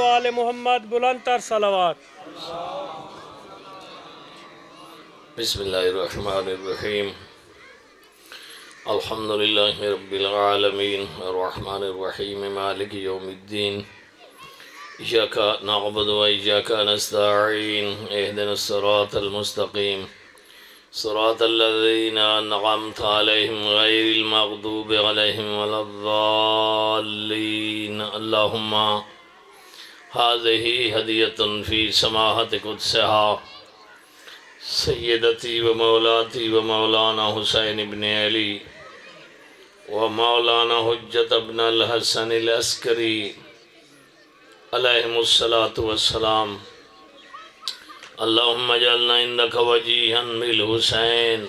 آل محمد بلند تر صلوات۔ بسم اللہ الرحمن الرحیم الحمدللہ رب العالمین الرحمن الرحیم مالک یوم الدین ایاک نعبد و ایاک نستعین اہدنا الصراط المستقیم صراط الذین انعمت علیہم غیر المغضوب علیہم ولا الضالین اللہم هذه ہدیۃ فی سماحت قدسہا سیدتی و مولاتی و مولانا حسین ابن علی و مولانا حجت ابن الحسن العسکری علیہم الصلاة والسلام اللہم اجعلنا عندک وجیہا بالحسین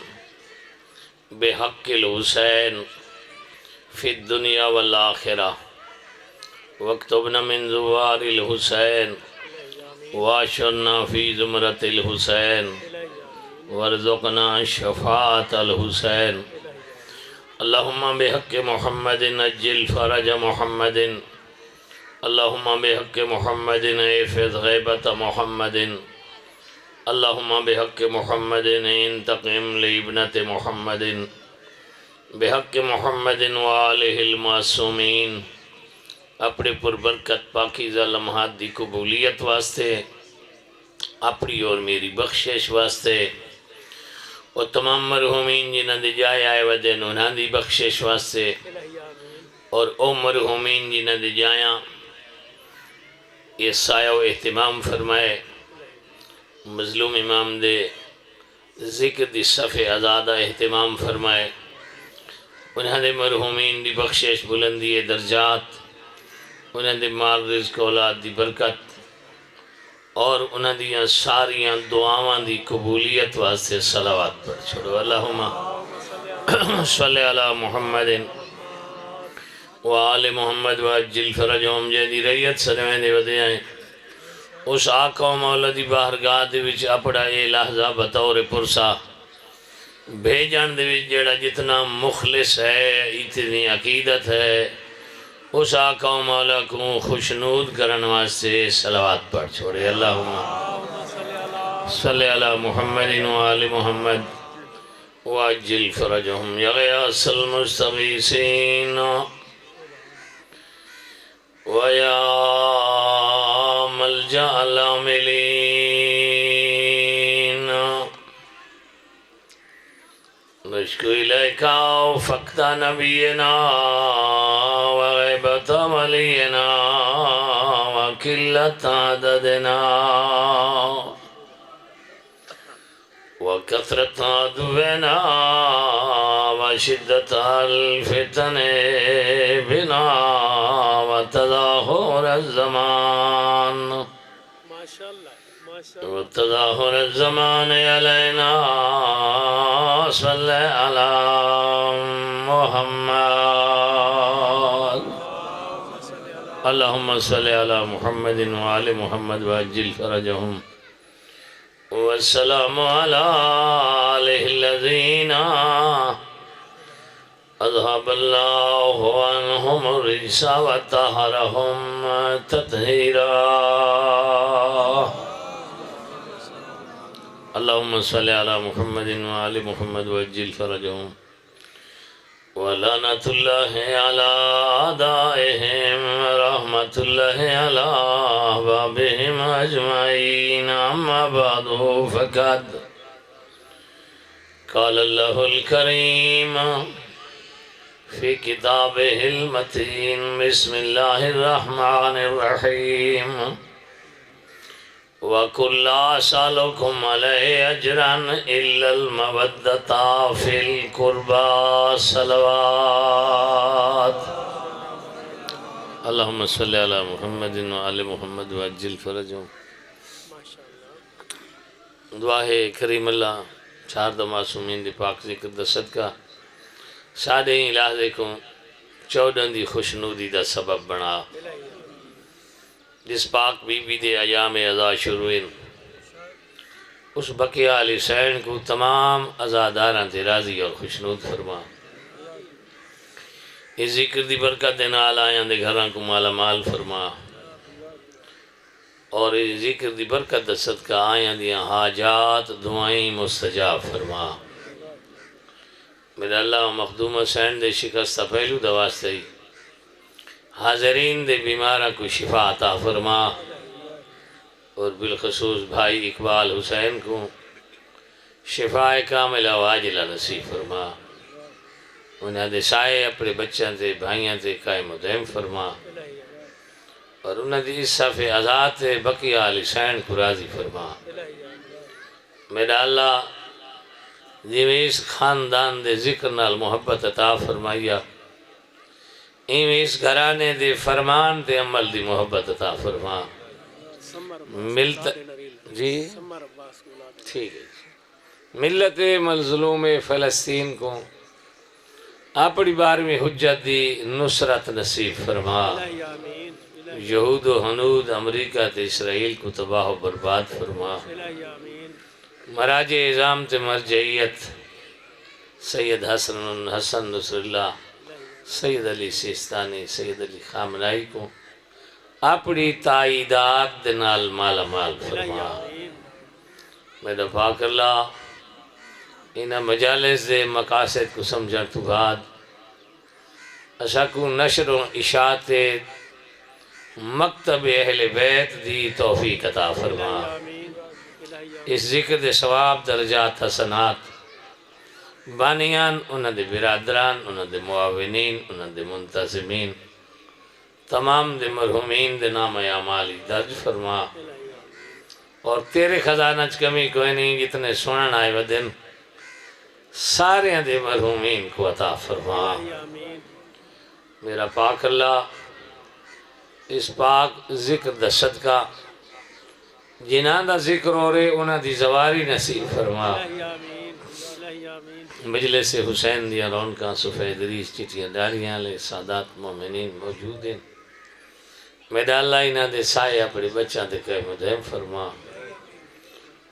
بحق الحسین فی الدنیا والآخرہ واکتبنا من زوار الحسین واشرنا فی زمرت الحسین وارزقنا شفاعت الحسین اللہم بحق محمد اجل فرج محمد اللہم بحق محمد احفظ غیبت محمد اللہم بحق محمد انتقم لابنت محمد بحق محمد وآلہ المعصومین اپنے پربرکت پاکیزہ لمحات دی قبولیت واسطے اپنی اور میری بخشش واسطے اور تمام مرحومین جنہاں دی جائے آئے ودین انہاں دی بخشش واسطے اور او مرحومین جنہاں دی جائیں یہ سایہ و اہتمام فرمائے مظلوم امام دے ذکر دی صفحہ آزادہ اہتمام فرمائے انہاں دے مرحومین دی بخشش بلندی درجات انہاں دے مال رزق اولاد دی برکت اور انہاں دیاں ساریاں دعاواں دی قبولیت واسطے صلوات پڑھ چھوڑو اللہم صلی علی محمد و آل محمد و اجل فرجہم جیدی ریت سلمین دے ودے آئیں اس آقا و مولا دی بارگاہ دے وچ اپڑا اے لحظہ بطور پرسا بھیجان دے وچ جیڑا جتنا مخلص ہے اتنی عقیدت ہے اس آقا و مولا کو خوشنود کرن واسطے صلوات پڑھ چھوڑے اللہم صلی علی محمد و آل محمد واجل فرجہم یا غیاث المستغیثین ویا ملجأ العاملین نشکو الیکا فقد نبینا وغیبت ولینا وقلت عددنا وکثرت عدونا وشدت الفتن بنا وتظاہر الزمان وتظاہر الزمان علینا صلی علی محمد اللہم صلی علی محمد وآل محمد وعجل فرجہم والسلام علی آلہ الذین اذهب اللہ عنہم الرجس وطہرہم تطہیرا اللہم صلی علی محمد وآل محمد وعجل فرجہم ولعنت اللہ علی اعدائہم رحمت اللہ علی احبابہم اجمعین اما بعد فقد قال اللہ الکریم فی کتابہ المتین بسم اللہ الرحمن الرحیم وَقُلْ لَا أَسْأَلُكُمْ عَلَيْهِ أَجْرًا إِلَّا الْمَوَدَّةَ فِي الْقُرْبَى صلوات اللہم صلی علی محمد وآل محمد وعجل فرجہم دعا ہے کریم اللہ چار دو معصومین دی پاک ذکر دا صدقہ ساڑھے ہی لحظے کو چودن دی خوشنودی دا سبب بنا جس پاک بی بی دے ایام ازا شروعین اس بقیہ علی سین کو تمام ازاداران تے راضی اور خوشنود فرما اس ذکر دی برکت دینا آلائیاں دے گھران کو مالا مال فرما اور اس ذکر دی برکت دا صدقہ آیاں دیاں حاجات دعائیں مستجاب فرما میرا اللہ مخدوم حسین دے شکستہ پہلو دا واسطے حاضرین دے بیمارہ کو شفا عطا فرما اور بالخصوص بھائی اقبال حسین کو شفا کاملہ واجلہ نصیب فرما انہیں دے سائے اپنے بچوں تے بھائیاں تے قائم و دائم فرما اور انہیں دی اس صف ازاد تے بقیہ آل حسین کو راضی فرما میرا اللہ جویں اس خاندان دے ذکر نال محبت عطا فرمائیا ایویں اس گھرانے دے فرمان تے عمل دی محبت عطا فرما ملتا جی ٹھیک ہے ملت مظلوم فلسطین کو اپنی بار میں حجت دی نصرت نصیب فرما یہود و ہنود امریکہ تے اسرائیل کو تباہ و برباد فرما مراج اعظام تے مرجعیت سید حسن نصر اللہ سید علی سیستانی سید علی خامنائی کو اپنی تائیدات دے نال مالا مال فرما میرا پاک اللہ انہا مجالس دے مقاصد کو سمجھن تو بعد اسا کو نشر و اشاعت مکتب اہل بیت دی توفیق عطا فرما اس ذکر دے ثواب درجات حسنات بانیان انہاں دے برادران انہاں دے معاونین انہاں دے منتظمین تمام دے مرحومین دے نام اعمالی درج فرما اور تیرے خزانہ چ کمی کوئی نہیں جتنے سنن آئے ودن سارے دے مرحومین کو عطا فرما میرا پاک اللہ اس پاک ذکر دا صدقہ جنہاں دا ذکر ہو رہے انہاں دی زواری نصیب فرما مجلس حسین دیا رونکاں سفید ریس چٹیاں ڈاریاں لے سادات مومنین موجود ہیں میرا اللہ انہاں دے سائے اپنے بچہ دے قائم و دائم فرما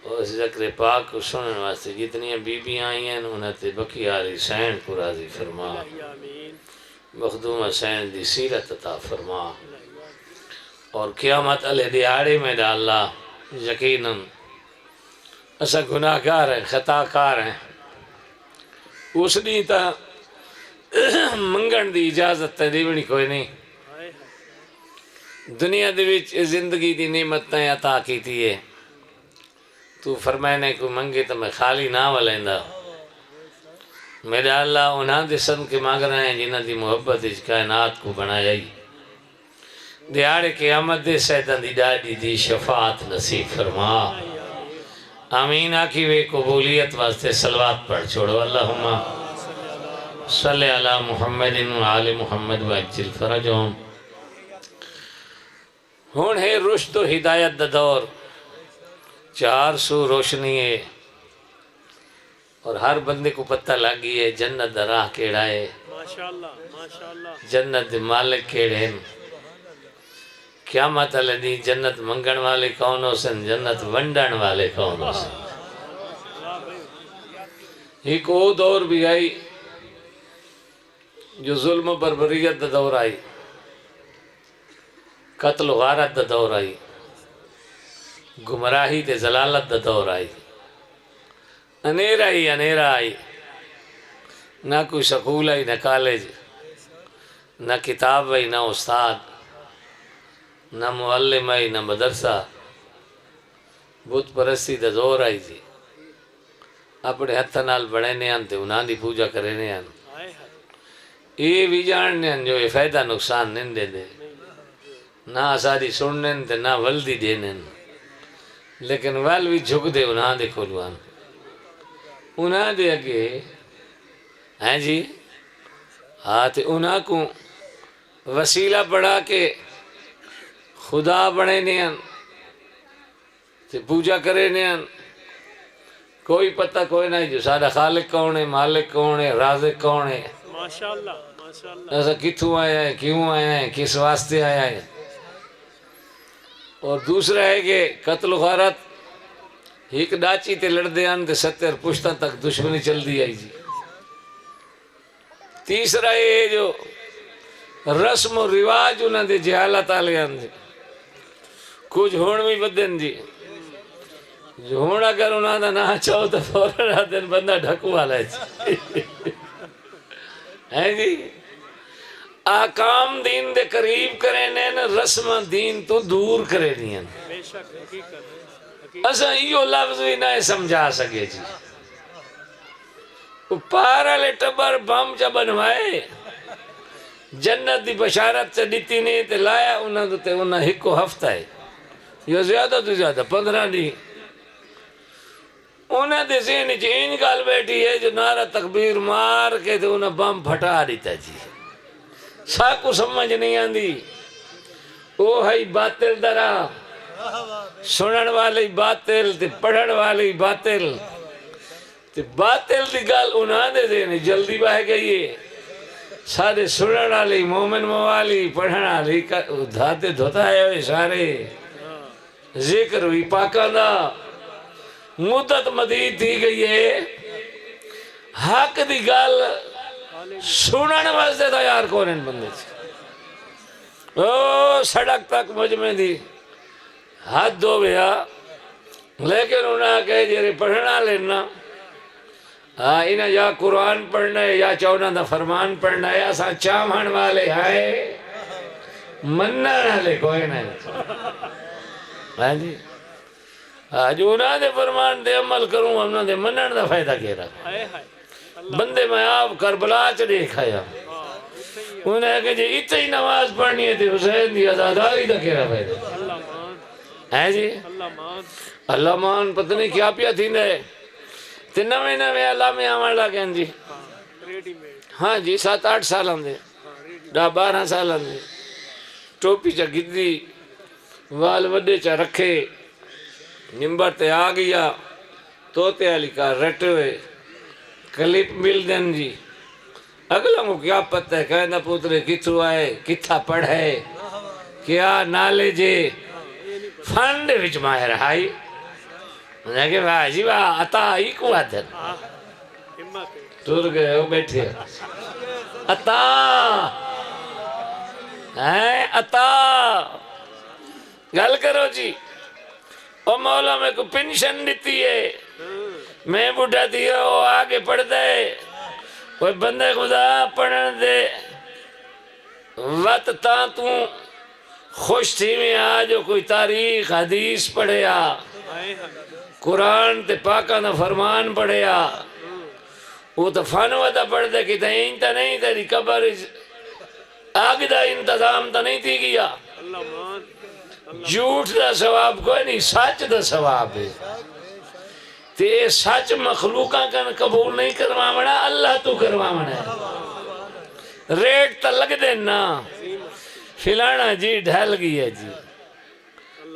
اور اس ذکر پاک کو سنن واسطے جتنی بیبیاں آئی ہیں انہاں تے بقیہ آل حسین کو راضی فرما مخدوم حسین دی سیرت عطا فرما اور قیامت علیہ دیہاڑے میرا اللہ یقیناً اسا گناہ گار ہیں خطا کار ہیں اس نہیں تا منگن دی اجازت دیونی کوئی نہیں دنیا دے وچ زندگی دی نعمتیں عطا کیتی ہے تو فرمائنے کو منگے تو میں خالی نہ ولیندہ میرا اللہ انہاں دے سن کے مانگ رہے ہیں جنہاں دی محبت اس کائنات کو بنایا ہی دیاڑے قیامت دے سیدن دی ڈاڈی دی شفاعت نصیب فرما آمین آکی وے قبولیت واسطے صلوات پڑھ چھوڑو اللہم صلی علی محمد و آل محمد و اجل فرجہم ہون ہے رشد و ہدایت دا دور چار سو روشنی ہے اور ہر بندے کو پتہ لگی ہے جنت دا راہ کیڑا ہے جنت دے مالک کیڑے ہیں قیامت علیہ دی جنت منگن والے کون ہو سن جنت ونڈن والے کون ہو سن ایک وہ دور بھی آئی جو ظلم و بربریت دا دور آئی قتل و غارت دا دور آئی گمراہی دے زلالت دا دور آئی انیرہ آئی نہ کوئی سکول آئی نہ کالج نہ کتاب آئی نہ استاد نہ معلم آئی نہ مدرسہ بت پرستی دا دور آئی جی اپنے ہتھ نال بڑھنے آن تے انہاں دی پوجا کرنے آن یہ بھی جاننے آن جو یہ فائدہ نقصان نہیں دے دے نہ آساری سننے تے نہ ولدی دینے لیکن وال بھی جھک دے انہاں دے کھولوان انہاں دے اگے ہیں جی ہاں تے انہاں کو وسیلہ بڑھا کے خدا بڑھے نیان تے پوجا کرے نیان کوئی پتہ کوئی نہیں جو سارا خالق کون ہے مالک کون ہے رازق کون ہے ماشاءاللہ ایسا کتھوں آیا ہے کیوں آیا ہے کس واسطے آیا ہے اور دوسرا ہے کہ قتل و غارت ایک ڈاچی تے لڑ دیان تے 70 پشتہ تک دشمنی چل دی آئی جی تیسرا ہے جو رسم و رواج انہاں دے جہالت آلیاں دے کچھ ہون بھی بدن جی ہون اگر انہاں دا نہ چاہو تو فوراً آدھن بندہ ڈھکو والا ہے جی آکام دین دے قریب کریں نین رسم دین تو دور کریں نین بے شک حقیقت اسا ایو لفظ بھی نہ سمجھا سکے جی پارا لے ٹبر بم چا بنوائے جنت دی بشارت سے دیتی نہیں تے لایا انہاں تے انہاں ہکو ہفتہ ہے یا زیادہ تو زیادہ 15 دی انہاں دے ذہن چ این گل بیٹھی ہے جو نعرہ تکبیر مار کے تے انہاں بم پھٹا دیتا جی ساکو سمجھ نہیں آندی او ہے باطل درا سنن والی باطل تے پڑھن والی باطل تے باطل دی گل انہاں دے ذہن جلدی بہ گئی ہے سارے سنن والی مومن موالی پڑھن والی دھاتے دھوتا ہے ہوئے سارے ذکر ہوئی پاکاں دا مدت مدید تھی گئی ہے حق دی گل سنن واسطے تیار کونن بندے سے او سڑک تک مجمع دی حد ہو گیا لیکن انہاں کہے جیرے پڑھنا لینا انہاں یا قرآن پڑھنا ہے یا چاہنا دا فرمان پڑھنا ہے اساں چاہن والے ہائے منن والے کوئی نہیں ہاں جی جو انہاں دے فرمان دے عمل کروں انہاں دے منن دا فائدہ کہہ رہا ہائے ہائے بندے میں آپ کربلا چ دیکھایا انہیں کہ جی اتنی ہی نماز پڑھنی ہے تے حسین دی عزاداری دا کہہ رہا فائدہ اللہ مان ہے جی اللہ مان اللہ مان پتہ نہیں کیا پیا تھی نے تے نویں نویں اللہ میں آمال لگیں جی ریڈی میڈ ہاں جی 7-8 سالوں دے 10-12 سالوں دے ٹوپی چا گدی وال وڈے چا رکھے نمبر تے آ گیا توتے علی کا رٹے ہوئے کلپ مل دن جی اگلا کو کیا پتہ ہے کہنا پوترے کتھو آئے کتھا پڑھے کیا نالے جے فن دے وچ ماہر ہائی انہیں کہ واہ جی واہ عطا ہی کو آدھر ہمت ہے ٹور گئے ہو بیٹھے عطا عطا گل کرو جی او مولا میں کو پینشن دیتی ہے میں بڑھا دیا وہ آگے پڑھ دے کوئی بندے خدا پڑھن دے وقت تاں تو خوش تھی میں آجو کوئی تاریخ حدیث پڑھیا قرآن تے پاکاں دا فرمان پڑھیا وہ تو فن ودا پڑھ دے کہ تین تا نہیں تیری قبر آگ دا انتظام تا نہیں تھی گیا اللہ مان جھوٹ دا ثواب کوئی نہیں سچ دا ثواب ہے تے سچ مخلوقاں کن قبول نہیں کرواونا اللہ تو کرواونا ہے ریٹ تا لگ دینا فلانا جی ڈھل گیا جی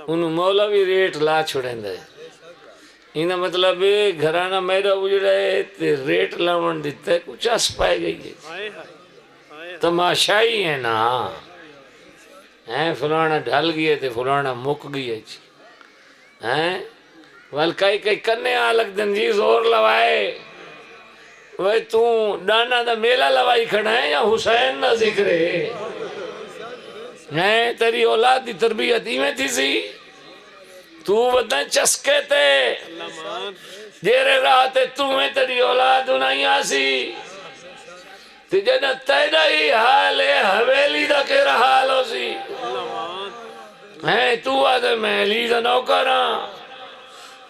انہوں مولوی ریٹ لا چھوڑیں دے انہاں مطلب گھرانا میرا اجڑا ہے تے ریٹ لاؤن دیتا ہے کچھ اس پائے گئی ہے ہائے ہائے تماشائی ہے نا فلانا ڈھل گئے تے فلانا مک گئے جی وال کئی کنے آلک دن جی زور لوائے وے تو ڈانا دا میلہ لوائی کھڑا ہے یا حسین دا ذکر ہے تیری اولاد دی تربیت ہی میں تھی سی تو بدن چسکے تے اللہ مان جیرے راتے تمہیں تیری اولاد انہیں آسی تے جنہ تیدہ ہی حال ہے حویلی دا کے حال ہو سی اللہ مان تو آدھے میں علی دا نوکراں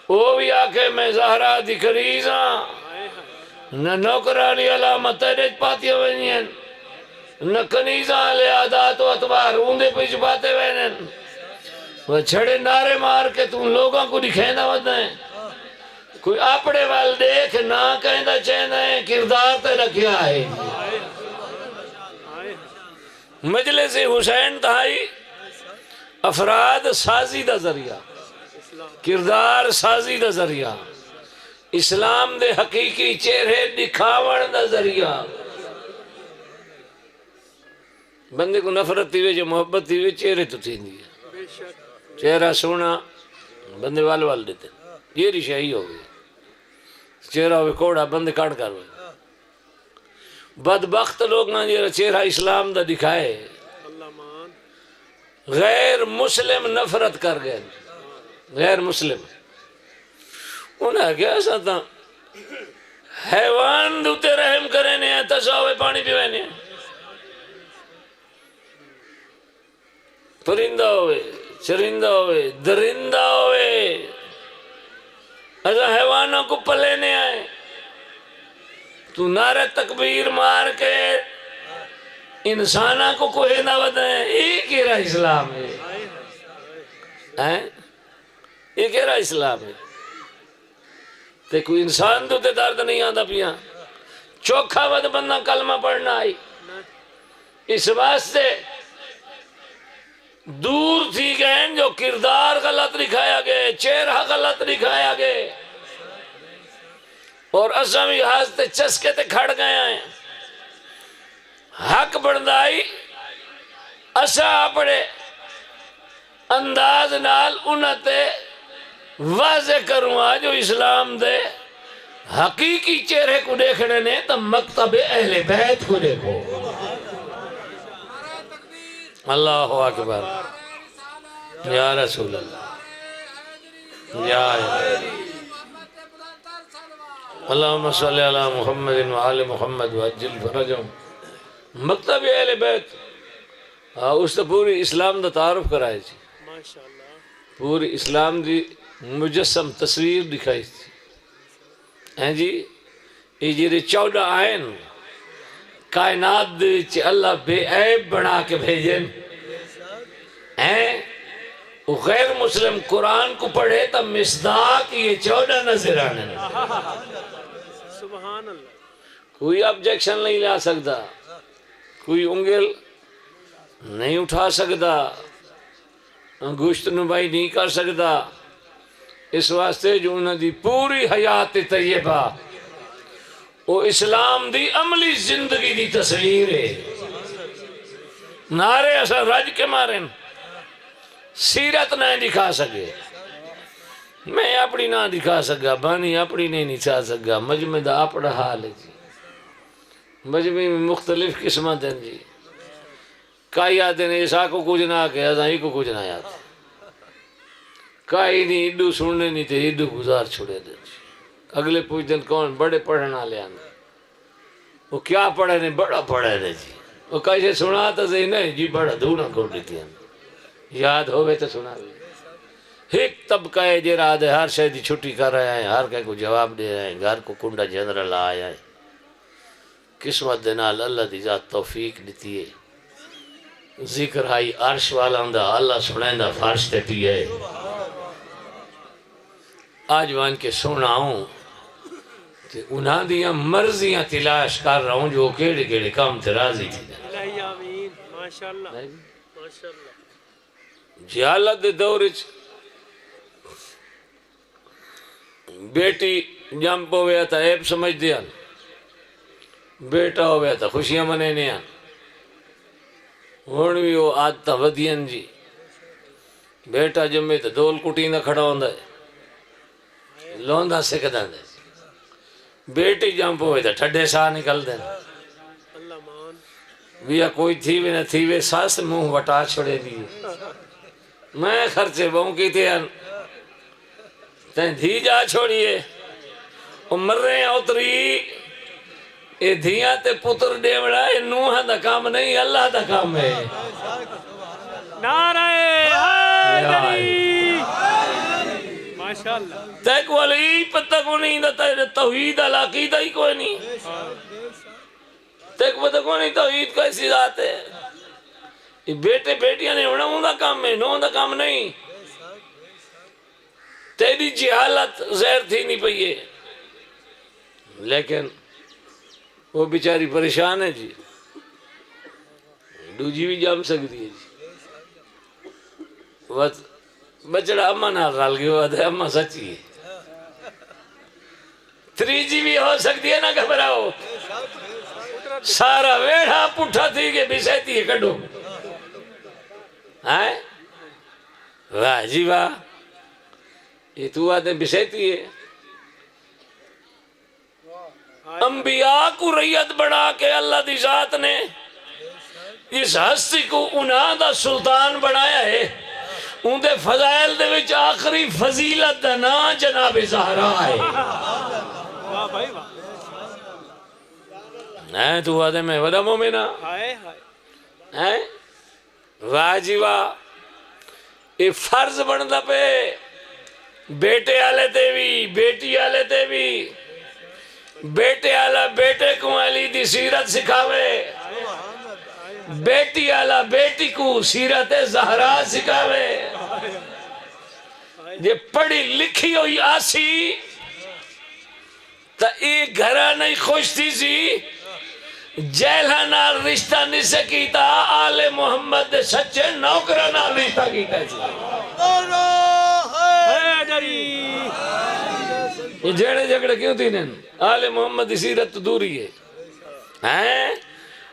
وہ بھی آکے میں زہرہ دی کریزاں نہ نوکرانی علامت تیرے پاتی ہوئے نہ کنیزاں لے عادات و اتبار اوندے پیچھ باتے ہوئے وہ چھڑے نعرے مار کے تم لوگوں کو دکھیندہ ہوتا ہے کوئی اپنے وال دیکھ نہ کہندہ چاہندہ ہے کردار تے رکھیا ہے مجلس حسین تہائی افراد سازی دا ذریعہ کردار سازی دا ذریعہ اسلام دے حقیقی چہرے دکھاون دا ذریعہ بندے کو نفرت تھی جو محبت تھی چہرے تو تھی دی چہرہ سونا بندے وال دیتے یہ رشاہ ہی ہو گئی چہرہ ہوئے کوڑا بندے کاٹ کر ہوئے بدبخت لوگ نہ یہ چہرہ اسلام دا دکھائے غیر مسلم نفرت کر گئے غیر مسلم انہیں کیا ایسا تھا حیوان دوتے رحم کرے نہیں تسا ہوئے پانی پیوے نہیں پرندہ ہوئے چرندہ ہوئے درندہ ہوئے ایسا حیوانوں کو پلے نہیں آئے تو نعرہ تکبیر مار کے انسانہ کو کوئی دعوت ہے ایک ہی رہا اسلام ہے ایک ہی رہا اسلام ہے تے کوئی انسان تو تے درد نہیں آتا پیا چوکھا ود بندہ کلمہ پڑھنا آئی اس واسطے دور تھی گئے جو کردار غلط دکھایا گئے چہرہ غلط دکھایا گئے اور اسامی ہاستے چسکے تے کھڑ گئے ہیں حق بردائی اسا اپنے انداز نال انہتے واضح کروں جو اسلام دے حقیقی چہرے کو دیکھنے نے تو مکتب اہل بیت کو دیکھو اللہ اکبر یا رسول اللہ یا اللہم صلی علی محمد وآل محمد وعجل فرجہم مکتب اہل بیت اس تو پوری اسلام دا تعارف کرائے جی پوری اسلام دی مجسم تصویر دکھائی تھی ہیں جی یہ جیرے 14 آئین کائنات دے اللہ بے عیب بنا کے بھیجیں ہیں وہ غیر مسلم قرآن کو پڑھے تا مصداق یہ 14 نظر آنے سبحان اللہ کوئی آبجیکشن نہیں لیا سکتا کوئی انگل نہیں اٹھا سکتا گوشت نبائی نہیں کر سکتا اس واسطے جو انہوں دی پوری حیات طیبہ وہ اسلام دی عملی زندگی دی تصویر ہے نعرے ایسا رج کے مارن سیرت نہیں دکھا سکے میں اپنی نہ دکھا سکا بانی اپنی نہیں نچا سکا مجمع دا اپنا حال ہے جی مجمع میں مختلف قسمت ہیں جی کائی آتے ہیں ایسا کو کچھ نہ کہ ازائی کو کچھ نہ آتے کائی نہیں ایڈو سننے نہیں تھے ایڈو گزار چھوڑے دے جی اگلے پوچھتے ہیں کون بڑے پڑھنا لے آنے وہ کیا پڑھے نہیں بڑا پڑھے دے جی وہ کیسے سنا تا سے نہیں جی بڑا دھونا کر دیتی ہیں یاد ہوئے تو سنا بھی ایک طبقہ ہے جی رہا دے ہر شہدی چھٹی کر رہے ہیں ہر کہیں کو جواب دے رہے ہیں گھر کو کنڈا جنرل آیا ہے قسمت دنال اللہ دی ذات توفیق دیتی ہے ذکر آئی عرش والا اندہ اللہ سنیں دا فرش تے پیئے آج وان کے سونا ہوں کہ انہاں دیاں مرضیاں تلاش کر رہا ہوں جو کیڑے کیڑے کام تے راضی تھی الہی آمین ماشاءاللہ ماشاءاللہ جہالت دے دورچ بیٹی جمپ ہو گیا تھا عیب سمجھ دیا بیٹا ہو گیا تھا خوشیاں منے نہیں ہون بھی وہ آدتا ودین جی بیٹا جمعے تو دول کٹی نہ کھڑا ہوندہ ہے لوندہ سکدہ دے بیٹی جمپ ہوئے تھا ٹھڈے ساہ نکل دیں اللہ مان بیا کوئی تھی بھی نہ تھی بھی ساس منہ وٹا چھوڑے دیئے میں خرچے بہوں کی تھی تین دھی جا چھوڑیے وہ مر رہے ہیں اتری اے دھیاں تے پتر ڈیوڑا اے نوحہ دا کام نہیں اللہ دا کام ہے نعرہ حیدری ماشاءاللہ تیک والی پتہ کو نہیں دا توحید العقیدہ ہی کوئی نہیں تیک پتہ کو نہیں توحید کیسی ذات ہے یہ بیٹے بیٹیاں نے انہوں دا کام ہے نو دا کام نہیں تیری جہالت زہر تھی نہیں پئیے لیکن وہ بیچاری پریشان ہے جی دوجی بھی جام سکتی ہے جی بچڑا اممہ نہ رال گئی ہوا ہے اممہ سچی ہے 3G بھی ہو سکتی ہے نہ گھبراؤ سارا ویڑھا پٹھا تھی کہ بسیتی ہے کڈو واہ جی واہ یہ تو آتے بسیتی ہے انبیاء کو ریت بڑھا کے اللہ دی ذات نے اس ہستی کو انہاں دا سلطان بنایا ہے، ان دے فضائل دے وچ آخری فضیلت دا نا جناب زہرا ہے۔ واہ بھائی واہ، تو وعدے میں ودا مومنہ ہائے ہائے، واہ جی واہ، یہ فرض بندا پہ بیٹے آلے تے بھی، بیٹی آلے تے بھی، بیٹے آلہ بیٹے کو علی دی سیرت سکھاوے، بیٹی آلہ بیٹی کو سیرت زہرا سکھاوے۔ یہ پڑھی لکھی ہوئی آسی تا ایک گھرہ نہیں خوش تھی سی، جیلہ نال رشتہ نہیں سکیتا، آل محمد دے سچے نوکرہ نال رشتہ کیتا سی۔ یہ جھیڑے جھگڑے کیوں تھی نن؟ آل محمد دی سیرت تو دوری ہے۔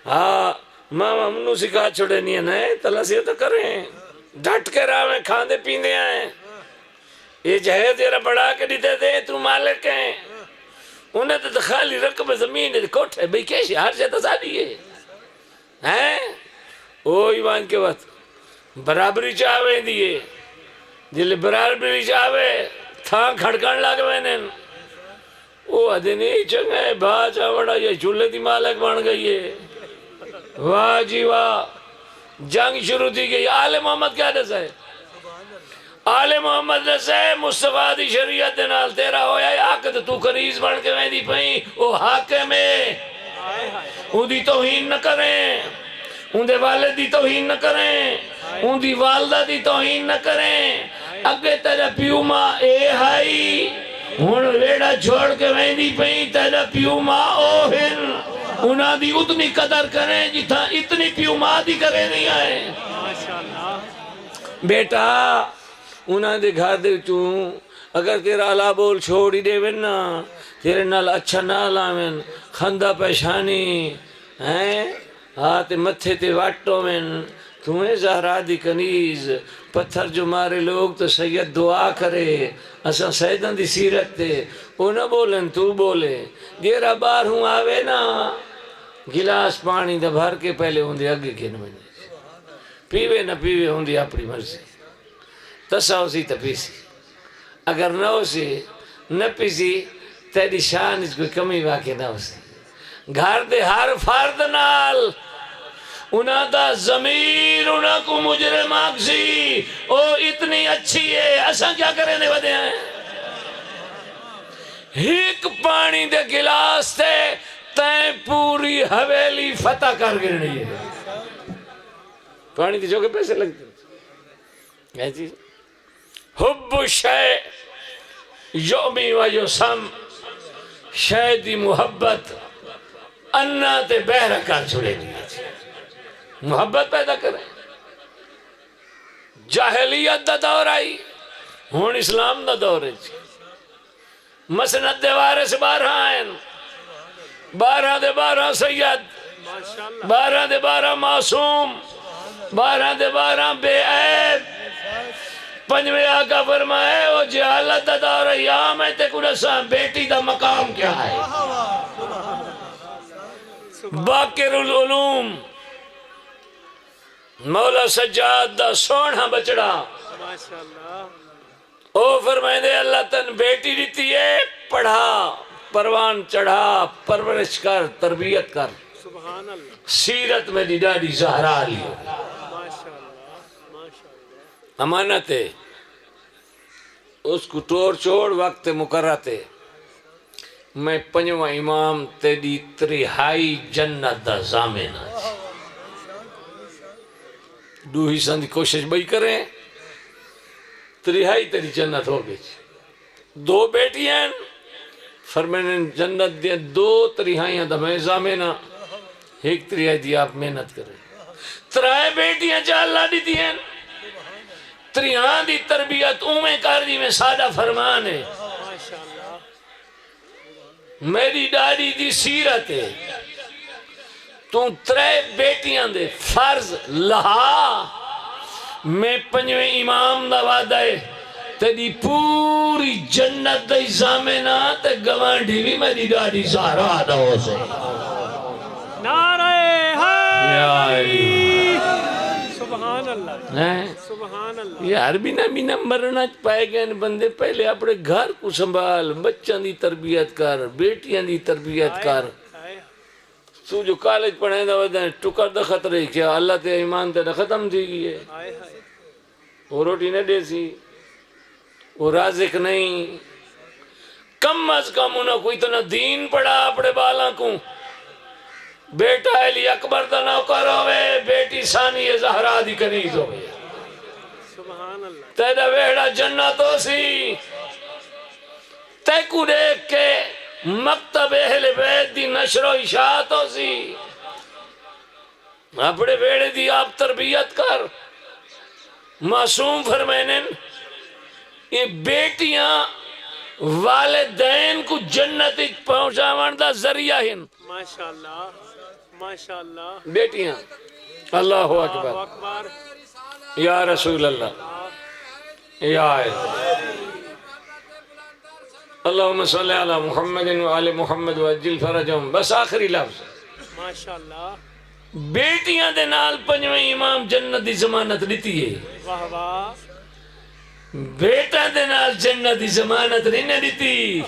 ہاں ماما منو سکھا چھوڑے نہیں ہے، تلا سے تو کریں، ڈھٹ کے راہ میں کھاندے پیندے آئیں۔ یہ جہے تیرا بڑھا کے دیتے دے، تو مالک ہیں، انہیں تو خالی رقم زمین کوٹھے بھئی کیسے ہر جاتا سادی ہے۔ او ایمان کے وقت برابری چاہویں دیئے، جلے برابری چاہوے تھاں کھڑکان لگ وینن، او ادھے نہیں چنگا ہے بھا چاوڑا یہ چولے دی مالک بن گئی ہے۔ واہ جی واہ، جنگ شروع تھی گئی۔ آل محمد کیا دسا ہے؟ آل محمد دسا ہے مصطفیٰ دی شریعت نال تیرا ہویا ہے عقد، تو کنیز بن کے ویندی پہیں، او حاکم ہے، ان دی توہین نہ کریں، ان دے والد دی توہین نہ کریں، ان دی والدہ دی توہین نہ کریں۔ اگے تیرا پیو ماں اے ہائی، ہن ویڑا چھوڑ کے ویندی پہیں، تیرا پیو ماں او ہن، انہاں دی اتنی قدر کریں جتھا اتنی پیو ماں دی کریں نہیں آئے۔ بیٹا انہاں دے گھر دے چوں اگر تیرا علا بول چھوڑی دے نا، تیرے نال اچھا نہ لاویں، خندہ پیشانی ہاتھ متھے تے واٹو میں، تمہیں زہرا دی کنیز پتھر جو مارے لوگ تو سید دعا کرے، اساں سیدن دی سیرت تے او نہ بولن تو بولے۔ گیرہ بار ہوں آوے نا، گلاس پانی دا بھر کے پہلے ہوں دی اگے گھن میں پیوے نہ پیوے ہوں دی اپنی مرضی، تسا ہو سی تا پیسی، اگر نہ ہو سی نہ پیسی تیری شان اس کوئی کمی واقع نہ ہو سی۔ گھر دے ہر فرد نال انہاں دا ضمیر انہاں کو مجرم آگسی، او اتنی اچھی ہے، اساں کیا کریں دے ودے ہیں؟ ایک پانی دے گلاس تے تین پوری حویلی فتح کر گرنی ہے۔ پانی دے جو کے پیسے لگتے ہیں کیا چیز؟ حب شے یومی و یسم، شے دی محبت انا تے بہرہ کر چھوڑے دیا، محبت پیدا کریں۔ جاہلیت دا دور آئی، ہون اسلام دا دور ہے، مسند دے وارث 12 آئیں، 12 دے 12 سید، 12 دے 12 معصوم، 12 دے 12 بے عیب۔ پنجویں آقا فرمائے وہ جہالت دا دور ہے، یہاں میں تے کنساں بیٹی دا مقام کیا ہے؟ باقر العلوم مولا سجاد دا سونا بچڑا، او فرمائے دے اللہ تن بیٹی دیتی ہے، پڑھا پروان چڑھا، پرورش کر، تربیت کر، سیرت میں دی ڈاڈی زہرا لیو، امانت ہے، اس کو ٹور چھوڑ وقت مقرراتے، میں پنجواں امام تیری ترہائی جنت دا ضامن ہے۔ دو ہی سن دی کوشش بھئی کریں، ترہائی تیری جنت ہو گئی۔ 2 بیٹیاں فرمائیں جنت دیا، 2 ترہائیاں دا میں ضامن، 1 ترہائی دی آپ محنت کریں۔ 3 بیٹیاں جا اللہ دی دیا، 3 دی تربیت اومیں کر دی میں سادہ فرمان ہے، میری ڈاڈی دی سیرت ہے، تو 3 بیٹیاں دے فرض لہا، میں 5ویں امام دا وعدہ ہے، تیری پوری جنت دا ضامنہ تے گوانڈی بھی میری ڈاڈی زہرا دا ہو سے۔ نعرہ حیدری سبحان اللہ ہیں سبحان اللہ یار بینا مرنا پائے گئے بندے پہلے اپنے گھر کو سنبھال بچوں دی تربیت کر بیٹیاں دی تربیت کر ہائے تو جو کالج پڑھیں دا ودیں ٹکر دا خطرے کیا اللہ تے ایمان تے ختم تھی گئی ہے ہائے ہائے وہ روٹی نہ دے سی وہ رازق نہیں کم از کم انہوں کوئی تو نہ دین پڑھا اپنے بالاں کو بیٹا علی اکبر دا نوکر ہوئے بیٹی ثانی زہرا دی کنیز ہوئے سبحان اللہ تیرا ویڑا جنتوں سی تے کو دیکھ کے مکتب اہل بیت دی نشر و اشاعتوں سی اپنے بیڑے دی آپ تربیت کر معصوم فرمینن یہ بیٹیاں والدین کو جنت پہنچاون دا ذریعہ ہیں ماشاءاللہ ماشاءاللہ بیٹیاں اللہ اللہ اکبر اکبر یا رسول اللہ یا اللہم صلی علی محمد وعلی محمد وعجل فرجہم بس آخری لفظ ماشاءاللہ بیٹیاں دے نال پنجویں امام جنت دی ضمانت دیتی ہے واہ واہ بیٹا دے نال جنت دی ضمانت نہیں دیتی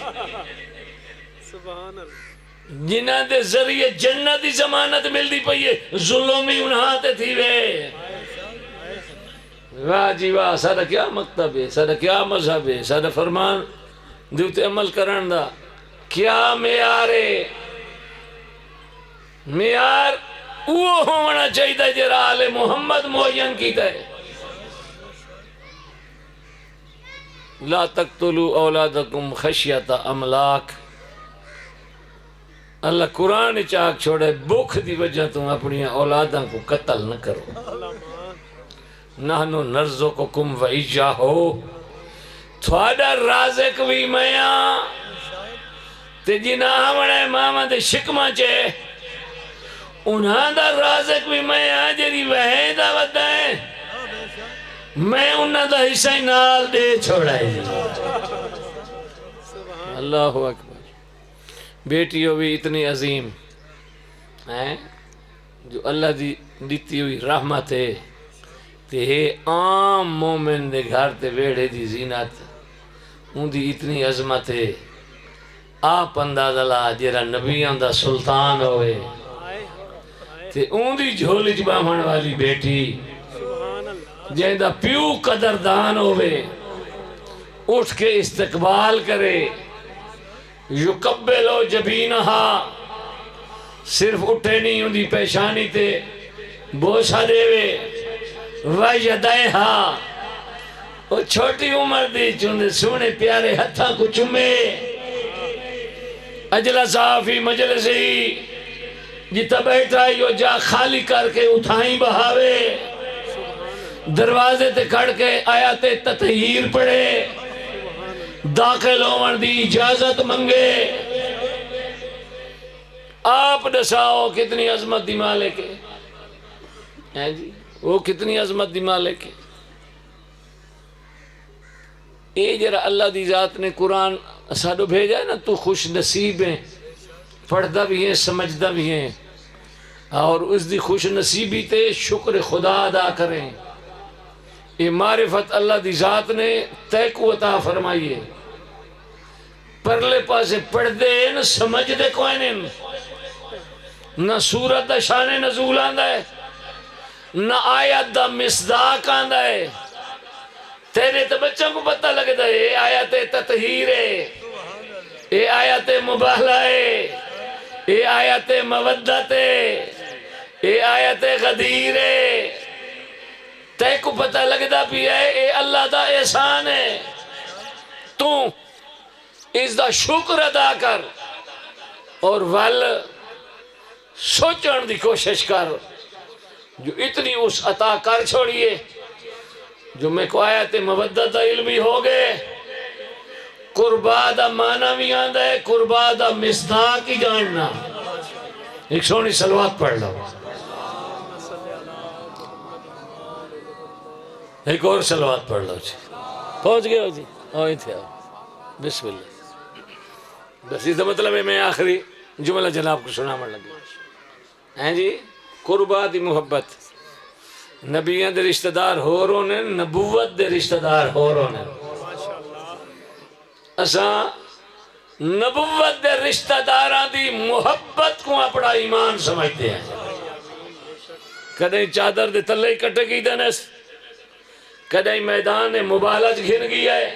سبحان اللہ جنہ دے ذریعے جنت دی ضمانت ملتی پئی ہے ظلمی انہاں تے تھی وے واہ جی واہ سارا کیا مکتب ہے سارا کیا مذہب ہے سارا فرمان دیوتے عمل کرن دا کیا معیار ہے معیار وہ ہونا چاہیے جرا آل محمد معین کیتا ہے لا تقتلوا اولادکم خشیت املاک اللہ قرآن چاک چھوڑے بھوک دی وجہ تم اپنی اولاداں کو قتل نہ کرو نحنو نرزقکم و ایجاہو تھوڑا رازق بھی میاں تے جنہ ہمڑے ماما دے شکمہ چے انہاں دا رازق بھی میاں جری وہی دا ودائیں میں انہاں دا حصہ نال دے چھوڑائے اللہ اکبر بیٹیوں بھی اتنی عظیم ہیں جو اللہ دی دیتی ہوئی رحمت ہے تے عام مومن دے گھر تے ویڑے دی زینت ان دی اتنی عظمت ہے آپ اندازہ لا جیرا نبیوں دا سلطان ہوئے تے ان دی جھولی جبامن والی بیٹی جہاں دا پیو قدردان ہوئے اٹھ کے استقبال کرے یقبلو جبینہا صرف اٹھے نہیں ان دی پیشانی تے بوسہ دے وے وَيَدَيْهَا وہ چھوٹی عمر دی چوندے سونے پیارے ہتھاں کو چمے اجلسا فی مجلسی جتا بیٹھا یہ جا خالی کر کے اٹھائیں بہاوے دروازے تے کھڑ کے آیات تطہیر پڑھے داخل ہون دی اجازت منگے آپ دساؤ کتنی عظمت دی مالک ہے جی وہ کتنی عظمت دی مالک ہے اے جرا اللہ دی ذات نے قرآن ساڑھو بھیجا ہے نا تو خوش نصیب ہیں پڑھتا بھی ہیں سمجھتا بھی ہیں اور اس دی خوش نصیبی تے شکر خدا ادا کریں یہ معرفت اللہ دی ذات نے تے کو عطا فرمائیے پرلے پاسے پڑھ دے نہ سمجھ دے کوئی نہیں نہ سورت دا شان نزول آندہ ہے نہ آیت دا مصداق آندہ ہے تیرے تو بچوں کو پتہ لگتا ہے اے آیت تطہیر ہے اے آیت مباہلہ ہے اے آیت مودت ہے اے آیت غدیر ہے تے کو پتہ لگتا بھی ہے اے اللہ دا احسان ہے تو اس دا شکر ادا کر اور ول سوچن دی کوشش کر جو اتنی اس عطا کر چھوڑیے جو میں کو آیت مودت علمی ہو گئے قربا دا معنی بھی آندہ ہے قربا دا مصداق کی جاننا ایک سونی صلوات پڑھ لو ایک اور صلوات پڑھ لو جی پہنچ گئے ہو جی آئی تھے آپ بسم اللہ بس اس دا مطلب ہے میں آخری جملہ جناب کو سنا مر لگے ہیں جی قربا دی محبت نبیاں دے رشتہ دار ہو رونے نبوت دے رشتہ دار ہو رونے اساں نبوت دے رشتہ داراں دی محبت کو اپنا ایمان سمجھتے ہیں کدیں چادر دے تلے کٹے گئی دنس کدیں میدان مبالج گھن گئی ہے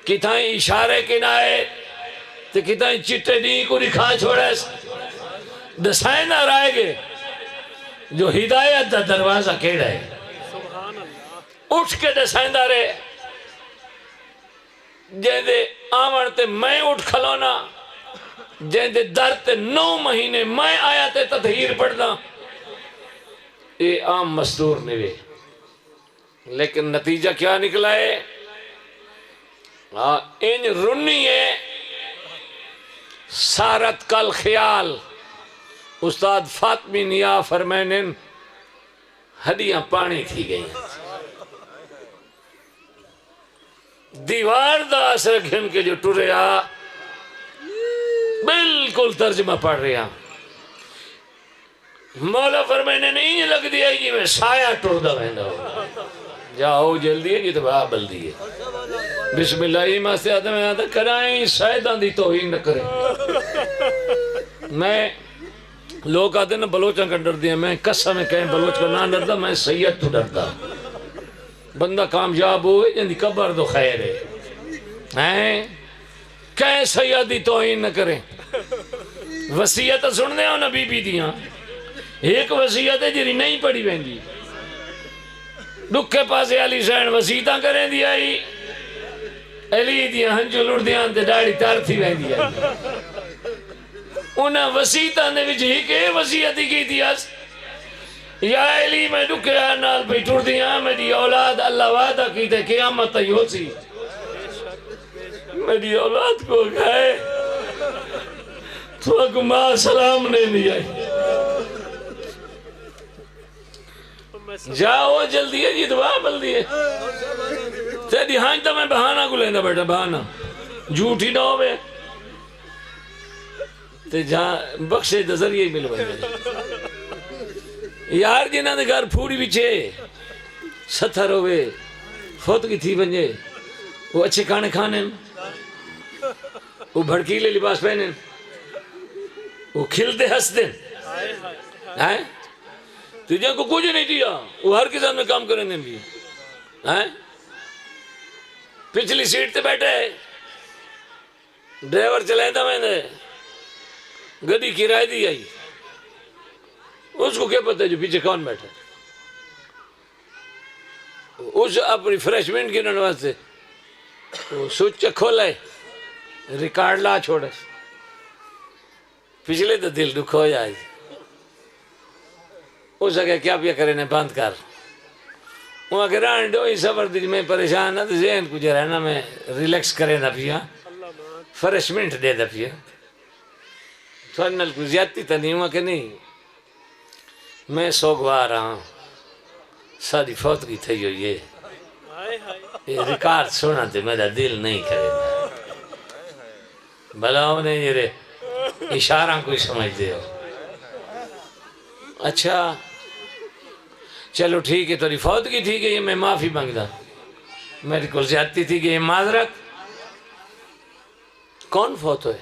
کتائیں اشارے کنائے تو کتائیں چٹے نہیں کو دکھا چھوڑے دسائیں نہ رائے گے جو ہدایت دا دروازہ کیڑا ہے سبحان اللہ اٹھ کے دسائیں دا رہے جہاں دے آمن تے میں اٹھ کھلونا جہاں دے در تے 9 مہینے میں آیا تے تطہیر پڑھنا یہ عام مستور نوے لیکن نتیجہ کیا نکلا ہے ان رنی ہے سارت کل خیال استاد فاطمی نیا فرمائنے ہڈیاں پانی تھی گئی دیوار دا اثر گھن کے جو ٹریا بالکل ترجمہ پڑھ رہا مولا فرمائنے نہیں لگ دیا جی میں سایہ ٹر دا بہندہ ہوں جاؤ جلدی ہے جی تو بہا بلدی ہے بسم اللہ ایمہ سے آدم ہے آدھا کرائیں سائدان دی توہین نہ کریں میں لوگ آدھے نا بلوچاں کا ڈر دیا میں قسم میں کہیں بلوچ کا نہ ڈردا میں سید تو ڈردا بندہ کامیاب ہوئے جن دی قبر دو خیر ہے کہیں سیدی توہین نہ کریں وسیعت سننے ہو نا بی بی دیاں ایک وسیعت ہے جری نہیں پڑھی بہنگی دکھے پاسے علی سین وسیعتاں کریں دیا ہی علی دیاں ہنجو لڑ دیاں تے ڈاڑی تار تھی بہن دیا انہاں وسیعتاں نے بھی ہی کہ وسیعتی کی دیا یا علی میں دکھے نال پہ ٹر دیاں میری اولاد اللہ وعدہ کی تے قیامت ہی ہو سی میری اولاد کو گئے تو اکو ماں سلام نہیں دیا جاؤ جلدی ہے جی دعا بلدی ہے تیری ہانچ تا میں بہانہ کو لینا بیٹا بہانہ جھوٹی نہ ہوئے تے جہاں بخشے دا ذریعہ ہی مل بھائی یار جنہاں دے گھر پھوڑی بچے ستھر ہوئے فوت کی تھی بنجے وہ اچھے کھانے کھانے وہ بھڑکیلے لباس پہنے وہ کھلتے ہس دیں تجھے کو کچھ نہیں دیا وہ ہر کسان میں کام کرنے بھی پچھلی سیٹ تے بیٹھے ڈرائیور چلائے تھا میں نے گڑی کرائے دی آئی اس کو کیا پتہ ہے جو پیچھے کون بیٹھے اس اپنی فریشمنٹ کی نواز سے وہ سوچ کھولائے ریکارڈ لا چھوڑے پچھلے تو دل دکھ ہو جائے اس اگر کیا پیا کرے نے بند کر وہ اگر آنڈو ہی سفر دی میں پریشان ہے تو ذہن کو جو رہنا میں ریلیکس کرے نہ پیا فریشمنٹ دے دا پیا تھوڑنل کو زیادتی تا نہیں ہوا کہ نہیں میں سوگوا رہا ہوں ساری فوت کی تھی ہوئی ہے یہ ریکارڈ سونا تھے میرا دل نہیں کرے بھلا انہیں یہ اشارہ کوئی سمجھتے ہو اچھا چلو ٹھیک ہے تیری فوت کی تھی کہ یہ میں معافی مانگتا میری کل زیادتی تھی کہ یہ معذرت کون فوت ہوئے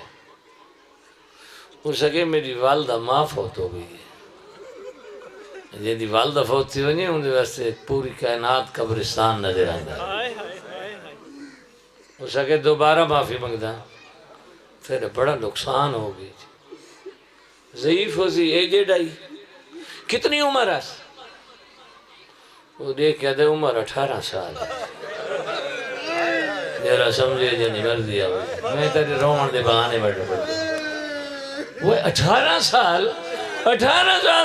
ہو سکے میری والدہ ماں فوت ہو گئی ہے جیدی والدہ فوت تھی ونی ان دے واسطے پوری کائنات قبرستان نظر آتا ہو سکے دوبارہ معافی مانگتا پھر بڑا نقصان ہو گئی ضعیف ہو سی ایجڈ آئی کتنی عمر ہے وہ دیکھ کہتے عمر 18 سال میرا سمجھے جنہی مر دیا میں تیرے رومن دے بہانے بیٹھے پڑھتے وہ 18 سال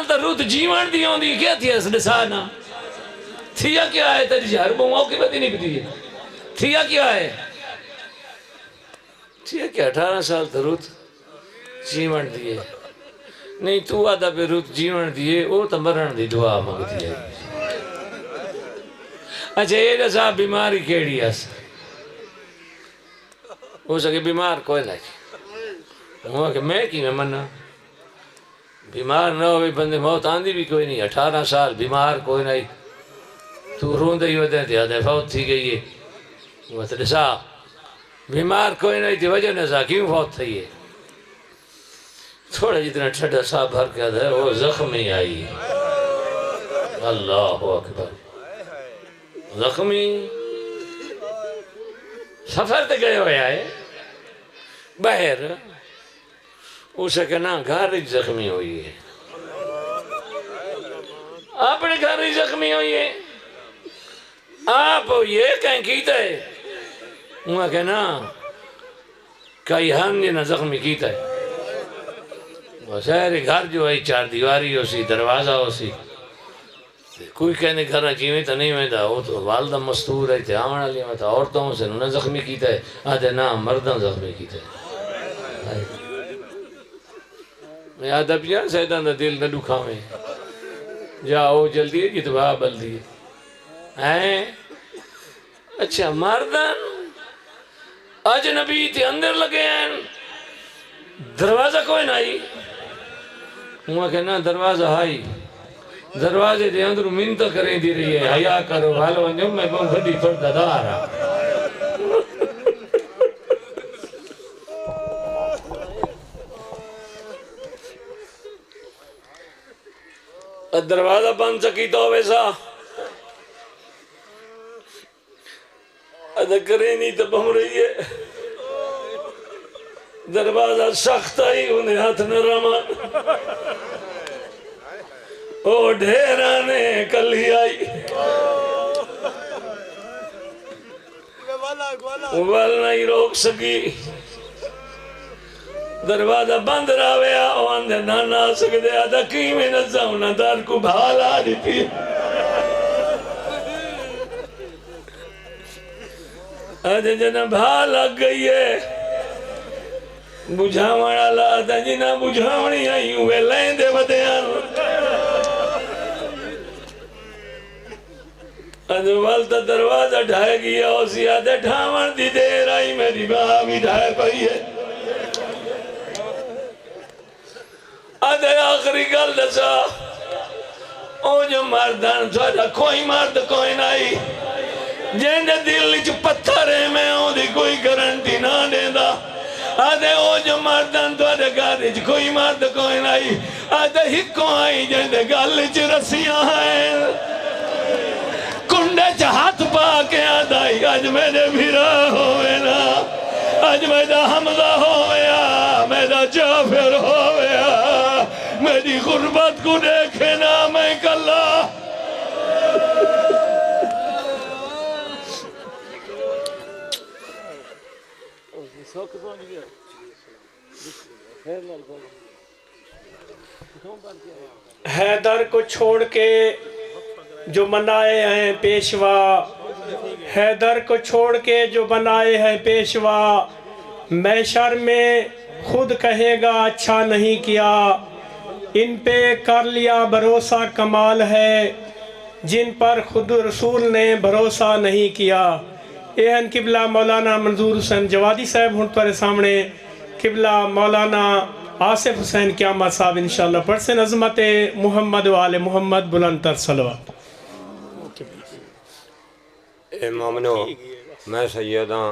تا روت جیوان دی ہوں دی کیا تھی اس نسانا تھیا کیا ہے تیری جہر بہوں کی بدی نہیں پتی ہے تھیا کیا ہے تھیا کیا 18 سال تا روت جیوان دیئے نہیں تو آدھا پہ روت جیون دیئے وہ تا مرن دی دعا مانگتی ہے اچھا یہ جیسا بیماری کیڑی ہے ہو سکے بیمار کوئی نہیں ہوا کہ میں کی میں مننا بیمار نہ ہوئے بندے موت آندھی بھی کوئی نہیں 18 سال بیمار کوئی نہیں تو روندے ہی ہوتے ہیں تیادے فوت تھی گئی ہے مطلسا بیمار کوئی نہیں تھی وجہ نسا کیوں فوت تھی ہے تھوڑا جتنا ٹھڑا سا بھر کے ہے وہ زخمی آئی اللہ اکبر زخمی سفر تے گئے ہوئے آئے باہر اسے کہنا گھر ہی زخمی ہوئی ہے اپنے گھر ہی زخمی ہوئی ہے آپ یہ کہیں کیتا ہے وہاں کہنا کئی ہم نے نہ زخمی کیتا ہے سارے گھر جو ہے 4 دیواری ہو سی دروازہ ہو سی کوئی کہنے گھر چیویں تو نہیں میں تھا وہ تو والدہ مستور ہے تھے آمنا لیا میں تھا عورتوں سے انہوں نے زخمی کیتا ہے آدھے نا مردوں زخمی کیتا ہے میں آدھا پیا سیدان دا دل نہ دکھا میں جاؤ جلدی ہے جی تو بہا بلدی ہے اچھا مردن اجنبی تھے اندر لگے ہیں دروازہ کوئی نہیں وہاں کہنا دروازہ ہائی دروازے دے اندر منتہ کریں دی رہی ہے حیاء کرو بھالو انجم میں بہن گھڑی تھوڑا دارا دروازہ بند سکی تو ویسا ادا کریں نہیں تو بہم رہی ہے دروازہ سخت آئی انہیں ہاتھ نہ رمان او ڈھیرانے کلی آئی وال نہیں روک سکی دروازہ بند راویا او اندر نہ سکتے آدھا کی میں نظام دار کو بھالا دیتی آدھا جنہ بھالا گئی ہے بجھاوڑا لاتا جنہ بجھاوڑی آئی ہوئے لین دے بدیان ادوالتا دروازہ ڈھائے گیا اسی آدھے ڈھاوڑ دی دیر آئی میری باہ بھی ڈھائے پئی ہے آدھے آخری گل دسا او جو مردان سوڑا کوئی مرد کوئی نہیں جن دل چ پتھر ہے میں ہوں دی کوئی گارنٹی نہ دے دا آدھے او جو مردان توڑے گھر چ کوئی مرد کوئی نہیں آدھے ہکو آئی جن دے گل چ رسیاں ہیں کنڈے چ ہاتھ پا کے آدھائی آج میرے بھیرا ہوئے نا آج میرا حمزہ ہویا میرا جعفر ہویا میری غربت کو دیکھے نا میں کلا حیدر کو چھوڑ کے جو بنائے ہیں پیشوا حیدر کو چھوڑ کے جو بنائے ہیں پیشوا محشر میں خود کہے گا اچھا نہیں کیا ان پہ کر لیا بھروسہ کمال ہے جن پر خود رسول نے بھروسہ نہیں کیا اہن قبلہ مولانا منظور حسین جوادی صاحب ہن پر سامنے قبلہ مولانا آصف حسین قیامت صاحب انشاءاللہ پڑھ سے عظمت محمد و آل محمد بلند تر صلوات اے مومنو میں سیداں